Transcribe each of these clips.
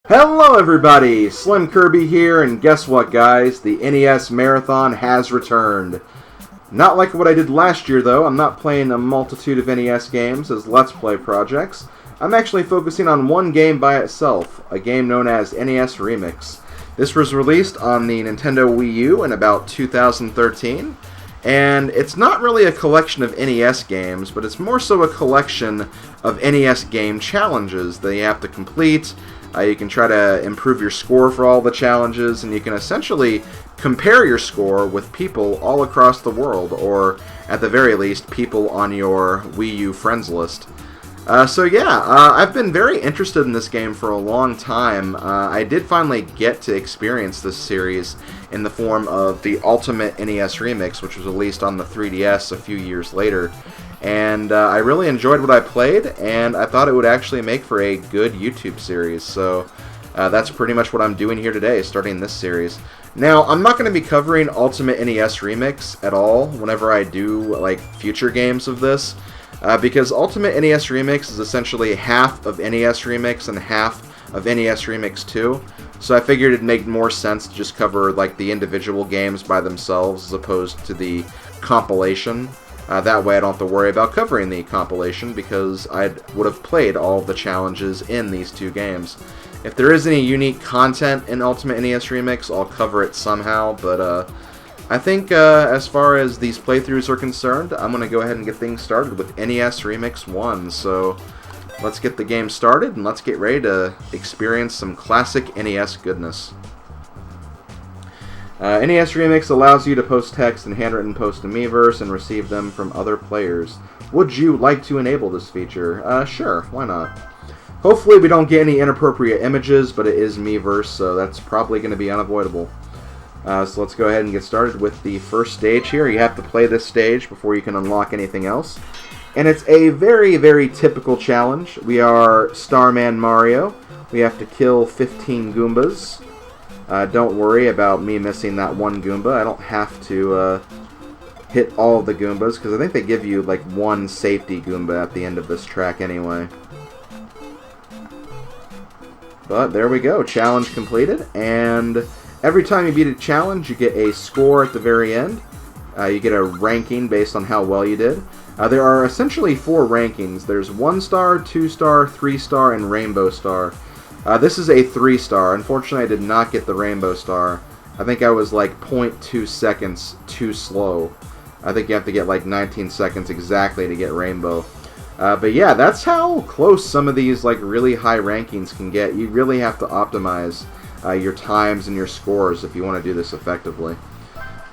Hello everybody, SlimKirby here, and guess what guys, the NES Marathon has returned. Not like what I did last year though, I'm not playing a multitude of NES games as Let's Play projects. I'm actually focusing on one game by itself, a game known as NES Remix. This was released on the Nintendo Wii U in about 2013, and it's not really a collection of NES games, but it's more so a collection of NES game challenges that you have to complete. You can try to improve your score for all the challenges, and you can essentially compare your score with people all across the world, or at the very least, people on your Wii U friends list. I've been very interested in this game for a long time. I did finally get to experience this series in the form of the Ultimate NES Remix, which was released on the 3DS a few years later. And I really enjoyed what I played, and I thought it would actually make for a good YouTube series. So that's pretty much what I'm doing here today, starting this series. Now, I'm not going to be covering Ultimate NES Remix at all whenever I do like future games of this, because Ultimate NES Remix is essentially half of NES Remix and half of NES Remix 2. So I figured it'd make more sense to just cover like the individual games by themselves as opposed to the compilation. That way I don't have to worry about covering the compilation because I would have played all the challenges in these two games. If there is any unique content in Ultimate NES Remix, I'll cover it somehow, but I think as far as these playthroughs are concerned, I'm going to go ahead and get things started with NES Remix 1. So let's get the game started and let's get ready to experience some classic NES goodness. NES Remix allows you to post text in handwritten post to Miiverse and receive them from other players. Would you like to enable this feature? Sure, why not? Hopefully we don't get any inappropriate images, but it is Miiverse, so that's probably going to be unavoidable. So let's go ahead and get started with the first stage here. You have to play this stage before you can unlock anything else. And it's a very, very typical challenge. We are Starman Mario. We have to kill 15 Goombas. Don't worry about me missing that one Goomba. I don't have to hit all of the Goombas, because I think they give you like one safety Goomba at the end of this track anyway. But there we go, challenge completed, and every time you beat a challenge you get a score at the very end. You get a ranking based on how well you did. There are essentially 4 rankings. There's 1 star, 2 star, 3 star, and Rainbow Star. This is a 3 star. Unfortunately, I did not get the Rainbow Star. I think I was like 0.2 seconds too slow. I think you have to get like 19 seconds exactly to get Rainbow. But yeah, that's how close some of these like really high rankings can get. You really have to optimize your times and your scores if you want to do this effectively.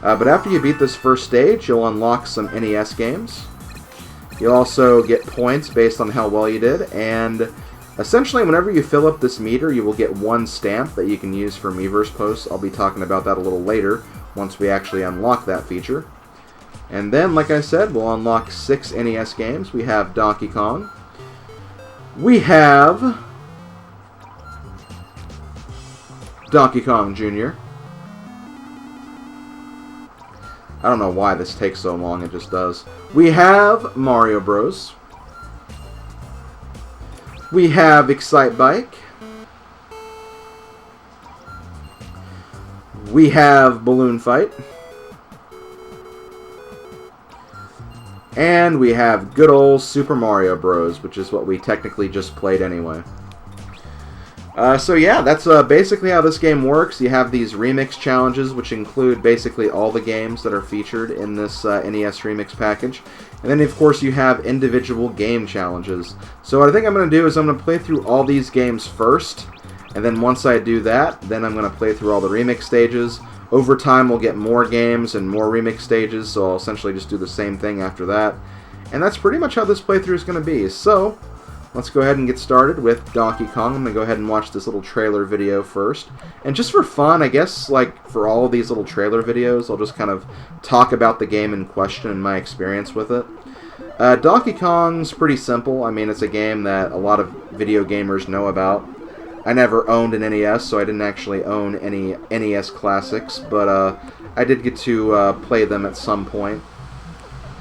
But after you beat this first stage, you'll unlock some NES games. You'll also get points based on how well you did, and essentially, whenever you fill up this meter, you will get 1 stamp that you can use for Miiverse posts. I'll be talking about that a little later, once we actually unlock that feature. And then, like I said, we'll unlock 6 NES games. We have Donkey Kong. We have Donkey Kong Jr. I don't know why this takes so long, it just does. We have Mario Bros. We have Excite Bike. We have Balloon Fight. And we have good old Super Mario Bros., which is what we technically just played anyway. So yeah, that's basically how this game works. You have these remix challenges, which include basically all the games that are featured in this NES Remix package. And then, of course, you have individual game challenges. So what I think I'm going to do is I'm going to play through all these games first. And then once I do that, then I'm going to play through all the remix stages. Over time, we'll get more games and more remix stages, so I'll essentially just do the same thing after that. And that's pretty much how this playthrough is going to be. So let's go ahead and get started with Donkey Kong. I'm going to go ahead and watch this little trailer video first. And just for fun, I guess, like, for all of these little trailer videos, I'll just kind of talk about the game in question and my experience with it. Donkey Kong's pretty simple. I mean, it's a game that a lot of video gamers know about. I never owned an NES, so I didn't actually own any NES classics, but I did get to play them at some point.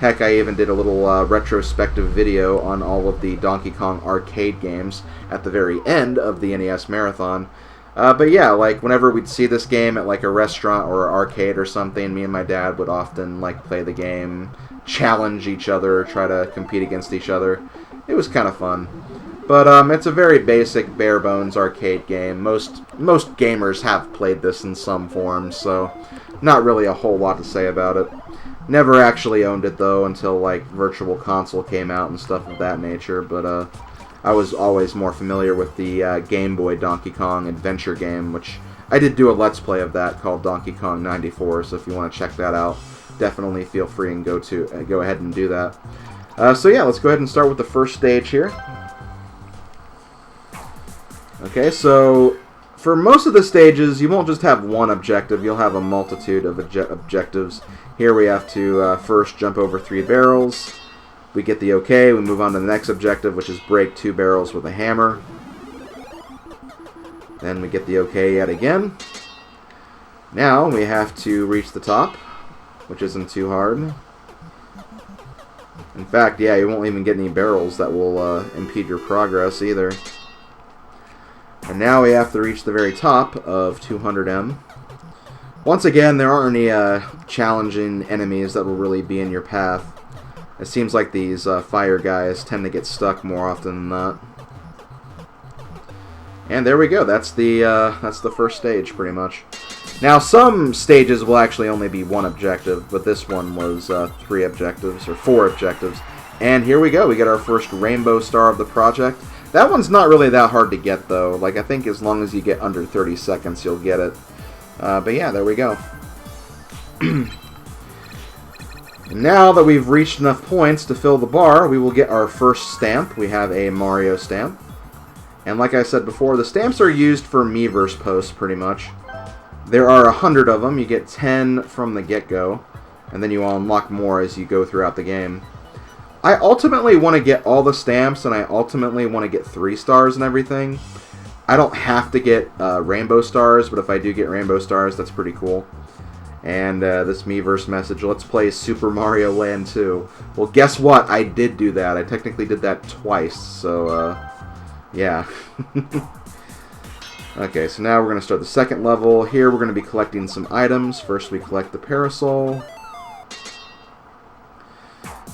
Heck, I even did a little retrospective video on all of the Donkey Kong arcade games at the very end of the NES Marathon. But yeah, like whenever we'd see this game at like a restaurant or an arcade or something, me and my dad would often like play the game, challenge each other, try to compete against each other. It was kind of fun. But it's a very basic, bare-bones arcade game. Most gamers have played this in some form, so not really a whole lot to say about it. Never actually owned it, though, until like Virtual Console came out and stuff of that nature, but I was always more familiar with the Game Boy Donkey Kong adventure game, which I did do a Let's Play of that called Donkey Kong 94, so if you want to check that out, definitely feel free and go ahead and do that. So yeah, let's go ahead and start with the first stage here. Okay, so for most of the stages, you won't just have one objective, you'll have a multitude of objectives. Here we have to first jump over 3 barrels. We get the okay, we move on to the next objective, which is break 2 barrels with a hammer. Then we get the okay yet again. Now we have to reach the top, which isn't too hard. In fact, yeah, you won't even get any barrels that will impede your progress either. And now we have to reach the very top of 200M. Once again, there aren't any challenging enemies that will really be in your path. It seems like these fire guys tend to get stuck more often than not. And there we go. That's the first stage, pretty much. Now, some stages will actually only be one objective, but this one was 3 objectives, or 4 objectives. And here we go. We get our first rainbow star of the project. That one's not really that hard to get, though. Like, I think as long as you get under 30 seconds, you'll get it. But yeah, there we go. Now that we've reached enough points to fill the bar, we will get our first stamp. We have a Mario stamp. And like I said before, the stamps are used for Miiverse posts, pretty much. There are 100 of them. You get 10 from the get-go, and then you unlock more as you go throughout the game. I ultimately want to get all the stamps, and I ultimately want to get 3 stars and everything. I don't have to get rainbow stars, but if I do get rainbow stars, that's pretty cool. And this Miiverse message, let's play Super Mario Land 2. Well, guess what? I did do that. I technically did that twice, so, yeah. Okay, so now we're going to start the second level. Here we're going to be collecting some items. First we collect the parasol.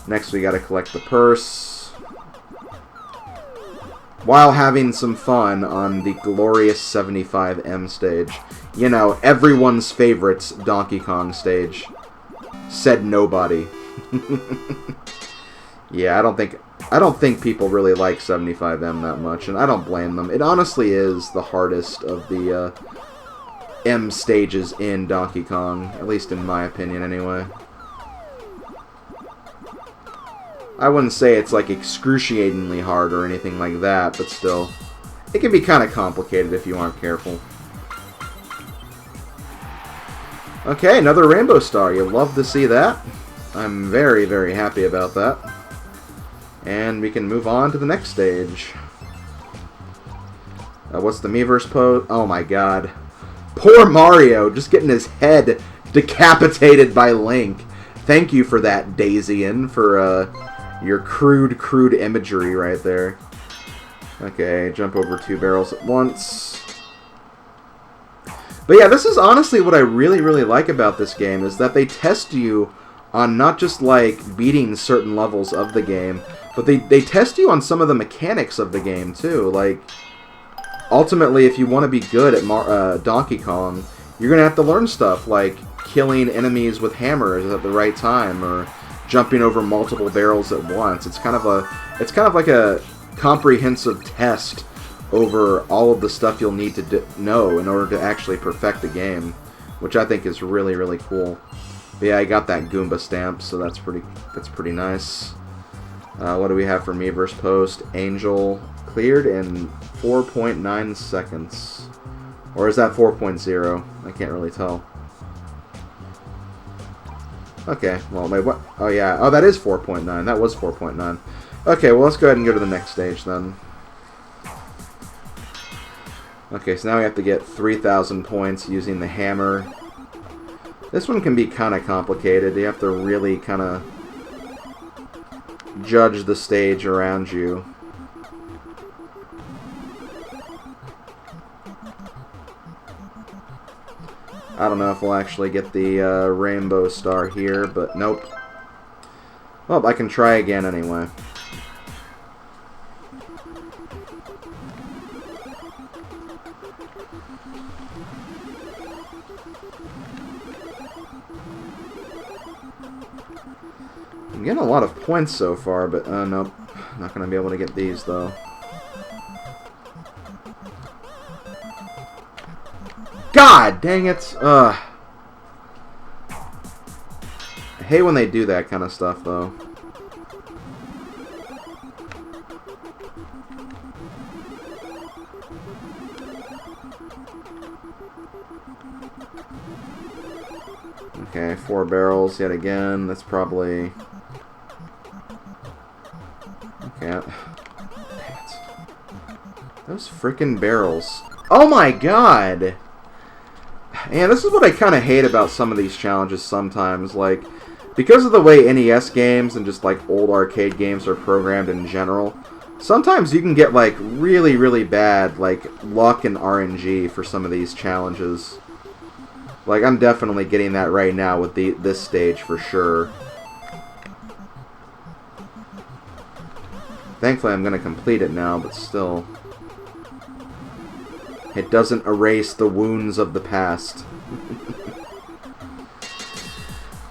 Next we got to collect the purse. While having some fun on the glorious 75M stage. You know, everyone's favorite Donkey Kong stage. Said nobody. Yeah, I don't think people really like 75M that much, and I don't blame them. It honestly is the hardest of the M stages in Donkey Kong, at least in my opinion anyway. I wouldn't say it's like excruciatingly hard or anything like that, but still, it can be kind of complicated if you aren't careful. Okay, another rainbow star. You love to see that. I'm very, very happy about that. And we can move on to the next stage. What's the Miiverse pose? Oh my god. Poor Mario, just getting his head decapitated by Link. Thank you for that, Daisyian, for your crude imagery right there. Okay, jump over 2 barrels at once. But yeah, this is honestly what I really, really like about this game, is that they test you on not just, like, beating certain levels of the game, but they test you on some of the mechanics of the game, too. Like, ultimately, if you want to be good at Donkey Kong, you're going to have to learn stuff, like killing enemies with hammers at the right time, or jumping over multiple barrels at once. It's kind of like a comprehensive test over all of the stuff you'll need to know in order to actually perfect the game, which I think is really, really cool. But yeah, I got that Goomba stamp, so that's pretty nice. What do we have for Miiverse post? Angel cleared in 4.9 seconds. Or is that 4.0? I can't really tell. Okay, well, wait, what? Oh, yeah. Oh, that is 4.9. That was 4.9. Okay, well, let's go ahead and go to the next stage, then. Okay, so now we have to get 3,000 points using the hammer. This one can be kind of complicated. You have to really kind of judge the stage around you. I don't know if we'll actually get the rainbow star here, but nope. Well, I can try again anyway. I'm getting a lot of points so far, but nope. Not going to be able to get these, though. God dang it! I hate when they do that kind of stuff, though. Okay, 4 barrels yet again. That's probably... Okay. Damn it. Those frickin' barrels. Oh my god! And this is what I kind of hate about some of these challenges sometimes. Like, because of the way NES games and just like old arcade games are programmed in general, sometimes you can get like really, really bad like luck and RNG for some of these challenges. Like, I'm definitely getting that right now with this stage for sure. Thankfully, I'm going to complete it now, but still. It doesn't erase the wounds of the past.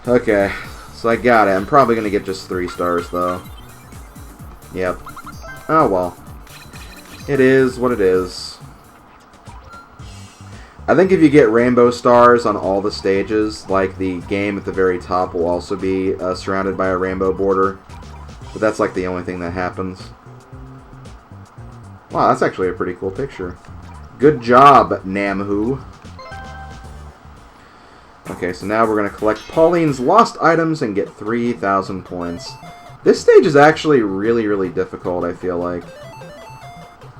Okay, so I got it. I'm probably going to get just 3 stars, though. Yep. Oh, well. It is what it is. I think if you get rainbow stars on all the stages, like the game at the very top will also be surrounded by a rainbow border. But that's like the only thing that happens. Wow, that's actually a pretty cool picture. Good job, Namhu. Okay, so now we're going to collect Pauline's lost items and get 3,000 points. This stage is actually really, really difficult, I feel like.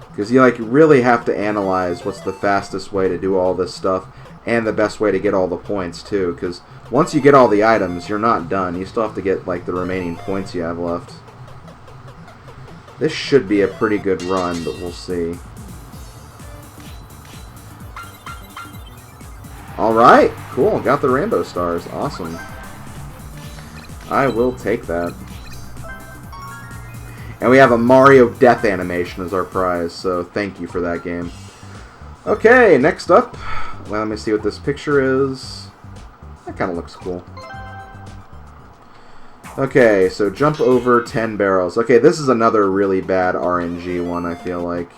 Because you like really have to analyze what's the fastest way to do all this stuff and the best way to get all the points, too. Because once you get all the items, you're not done. You still have to get like the remaining points you have left. This should be a pretty good run, but we'll see. Alright, cool. Got the rainbow stars. Awesome. I will take that. And we have a Mario death animation as our prize, so thank you for that game. Okay, next up. Well, let me see what this picture is. That kind of looks cool. Okay, so jump over 10 barrels. Okay, this is another really bad RNG one, I feel like.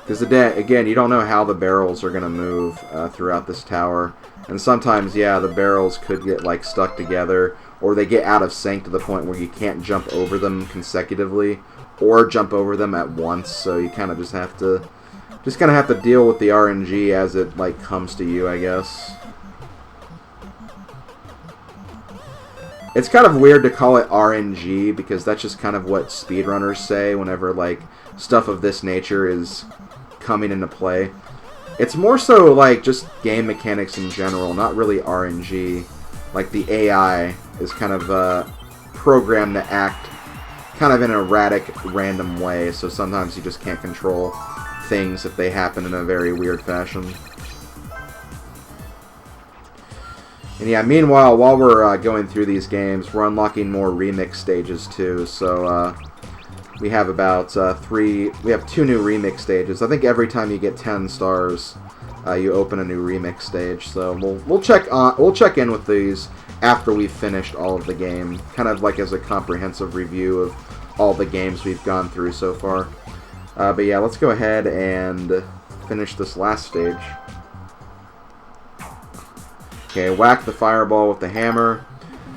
Because, again, you don't know how the barrels are going to move throughout this tower. And sometimes, yeah, the barrels could get, like, stuck together. Or they get out of sync to the point where you can't jump over them consecutively. Or jump over them at once. So you kind of just have to... Just kind of have to deal with the RNG as it, like, comes to you, I guess. It's kind of weird to call it RNG, because that's just kind of what speedrunners say whenever, like, stuff of this nature is coming into play. It's more so, like, just game mechanics in general, not really RNG. Like, the AI is kind of programmed to act kind of in an erratic, random way, so sometimes you just can't control things if they happen in a very weird fashion. And yeah, meanwhile, while we're going through these games, we're unlocking more remix stages too. So we have about we have 2 new remix stages. I think every time you get 10 stars, you open a new remix stage. So we'll check in with these after we've finished all of the game, kind of like as a comprehensive review of all the games we've gone through so far. But yeah, let's go ahead and finish this last stage. Okay, whack the fireball with the hammer.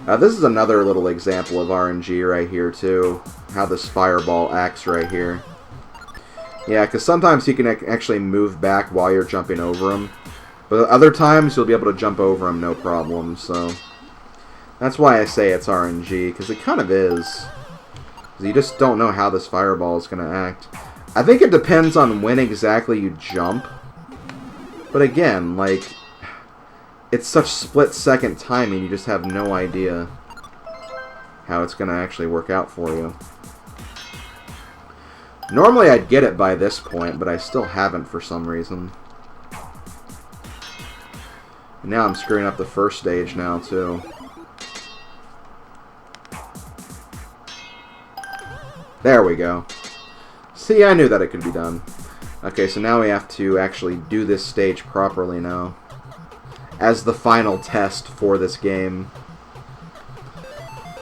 This is another little example of RNG right here, too. How this fireball acts right here. Yeah, because sometimes you can actually move back while you're jumping over them. But other times, you'll be able to jump over them no problem, so... That's why I say it's RNG, because it kind of is. You just don't know how this fireball is going to act. I think it depends on when exactly you jump. But again, like... it's such split-second timing, you just have no idea how it's going to actually work out for you. Normally I'd get it by this point, but I still haven't for some reason. Now I'm screwing up the first stage now, too. There we go. See, I knew that it could be done. Okay, so now we have to actually do this stage properly now, as the final test for this game.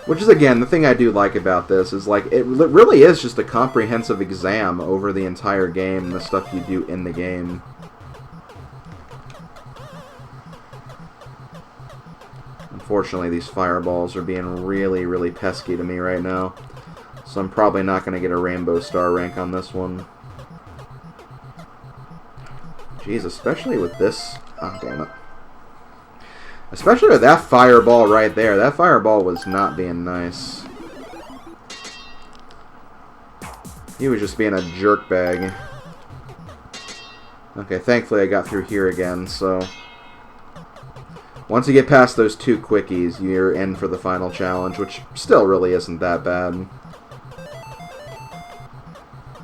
Which is, again, the thing I do like about this is, like, it really is just a comprehensive exam over the entire game, the stuff you do in the game. Unfortunately, these fireballs are being really, really pesky to me right now. So I'm probably not going to get a rainbow star rank on this one. Jeez, especially with this... Oh, damn it. Especially with that fireball right there. That fireball was not being nice. He was just being a jerkbag. Okay, thankfully I got through here again, so... Once you get past those two quickies, you're in for the final challenge, which still really isn't that bad.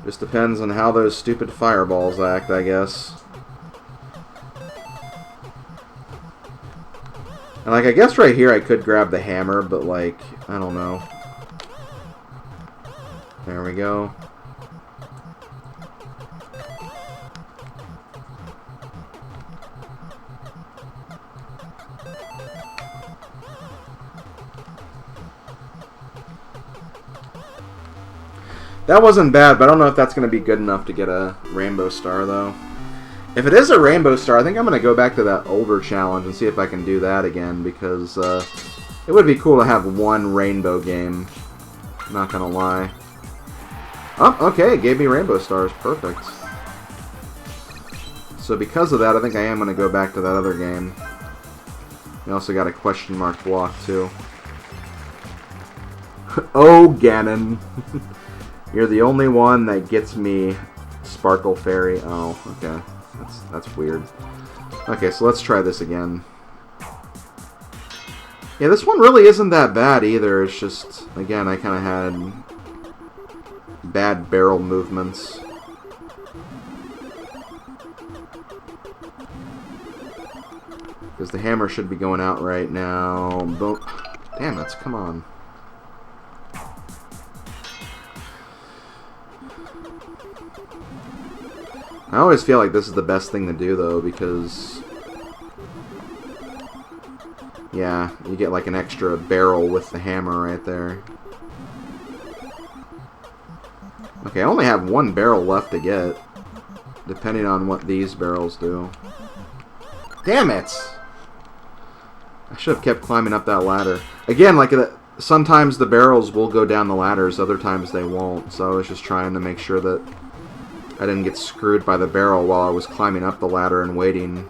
Just depends on how those stupid fireballs act, I guess. And, like, I guess right here I could grab the hammer, but, like, I don't know. There we go. That wasn't bad, but I don't know if that's going to be good enough to get a rainbow star, though. If it is a rainbow star, I think I'm going to go back to that older challenge and see if I can do that again, because it would be cool to have one rainbow game. Not going to lie. Oh, okay, it gave me rainbow stars. Perfect. So because of that, I think I am going to go back to that other game. We also got a question mark block, too. Oh, Ganon. You're the only one that gets me Sparkle Fairy. Oh, okay. That's weird. Okay, so let's try this again. Yeah, this one really isn't that bad either. It's just, again, I kind of had bad barrel movements. Because the hammer should be going out right now. Damn it, come on. I always feel like this is the best thing to do, though, because... yeah, you get like an extra barrel with the hammer right there. Okay, I only have one barrel left to get, depending on what these barrels do. Damn it! I should have kept climbing up that ladder. Again, like, sometimes the barrels will go down the ladders, other times they won't, so I was just trying to make sure that I didn't get screwed by the barrel while I was climbing up the ladder and waiting.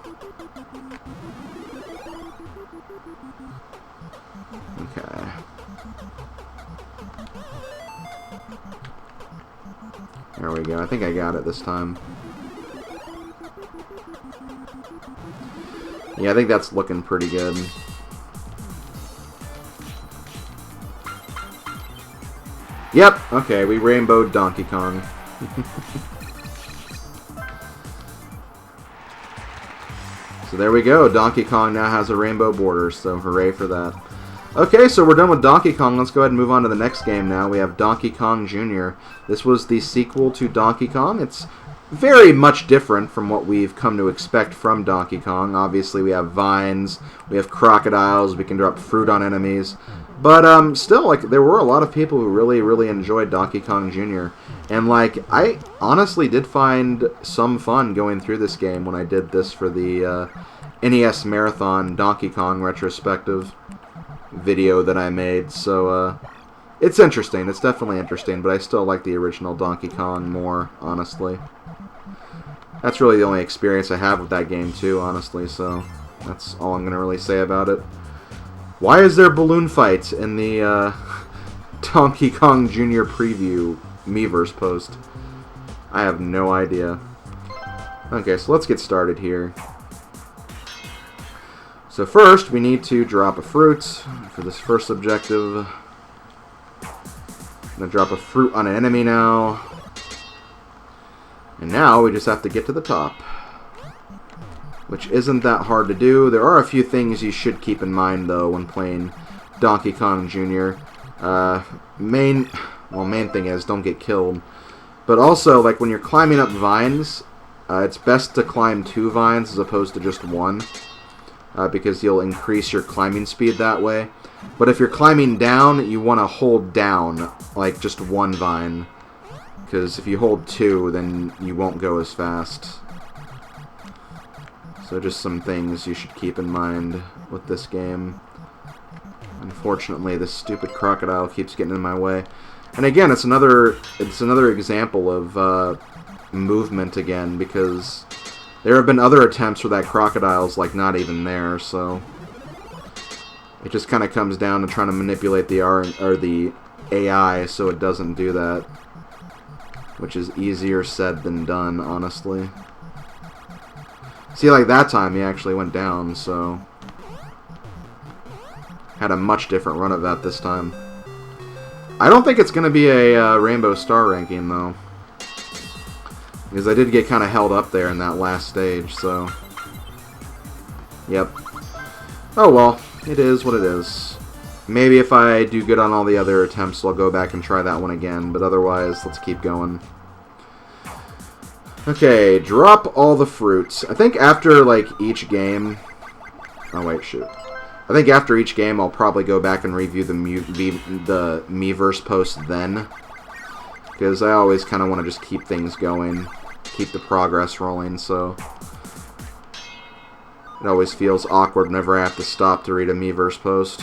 Okay. There we go. I think I got it this time. Yeah, I think that's looking pretty good. Yep. Okay, we rainbowed Donkey Kong. So there we go. Donkey Kong now has a rainbow border, so hooray for that. Okay, so we're done with Donkey Kong. Let's go ahead and move on to the next game now. We have Donkey Kong Jr. This was the sequel to Donkey Kong. It's very much different from what we've come to expect from Donkey Kong. Obviously, we have vines, we have crocodiles, we can drop fruit on enemies. But still, like, there were a lot of people who really, really enjoyed Donkey Kong Jr. And, like, I honestly did find some fun going through this game when I did this for the NES Marathon Donkey Kong retrospective video that I made. So, it's interesting. It's definitely interesting, but I still like the original Donkey Kong more, honestly. That's really the only experience I have with that game, too, honestly, so that's all I'm going to really say about it. Why is there balloon fights in the Donkey Kong Jr. preview Miiverse post? I have no idea. Okay, so let's get started here. So first, we need to drop a fruit for this first objective. I'm going to drop a fruit on an enemy now. And now we just have to get to the top, which isn't that hard to do. There are a few things you should keep in mind, though, when playing Donkey Kong Jr. Main thing is don't get killed. But also, like, when you're climbing up vines, it's best to climb 2 vines as opposed to just 1. Because you'll increase your climbing speed that way. But if you're climbing down, you want to hold down, like, just 1 vine. Because if you hold 2, then you won't go as fast. So just some things you should keep in mind with this game. Unfortunately, this stupid crocodile keeps getting in my way. And again, it's another example of movement again, because there have been other attempts where that crocodile's like not even there, so it just kind of comes down to trying to manipulate the AI so it doesn't do that, which is easier said than done, honestly. See, like that time he actually went down, so had a much different run of that this time. I don't think it's going to be a Rainbow Star ranking, though. Because I did get kind of held up there in that last stage, so... Yep. Oh well, it is what it is. Maybe if I do good on all the other attempts, I'll go back and try that one again, but otherwise, let's keep going. Okay, drop all the fruits. I think after, like, each game... Oh, wait, shoot. I think after each game, I'll probably go back and review the Miiverse post then. Because I always kind of want to just keep things going, keep the progress rolling, so... It always feels awkward whenever I have to stop to read a Miiverse post.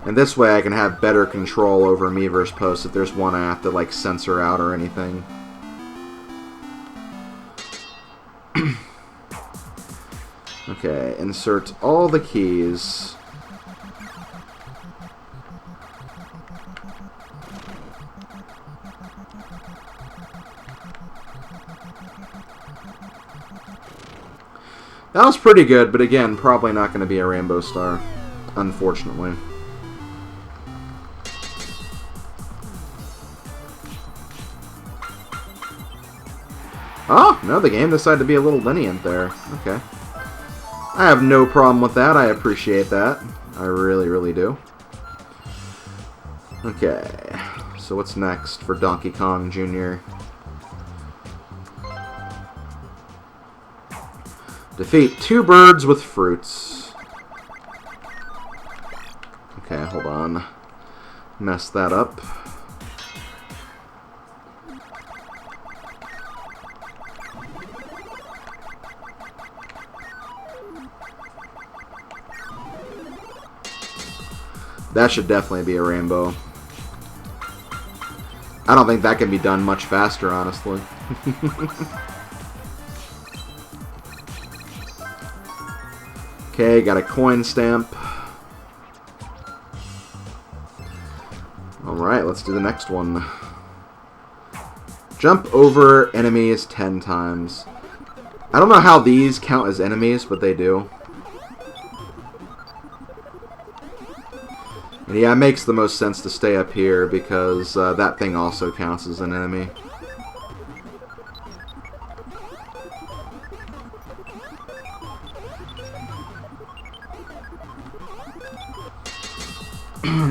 And this way I can have better control over Miiverse posts if there's one I have to, like, censor out or anything. Okay, insert all the keys. That was pretty good, but again, probably not going to be a Rainbow Star, unfortunately. Oh, no, the game decided to be a little lenient there. Okay. I have no problem with that. I appreciate that. I really, really do. Okay. So what's next for Donkey Kong Jr.? Defeat 2 birds with fruits. Okay, hold on. Mess that up. That should definitely be a rainbow. I don't think that can be done much faster, honestly. Okay, got a coin stamp. Alright, let's do the next one. Jump over enemies 10 times. I don't know how these count as enemies, but they do. And yeah, it makes the most sense to stay up here because that thing also counts as an enemy.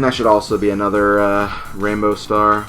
That should also be another Rainbow Star.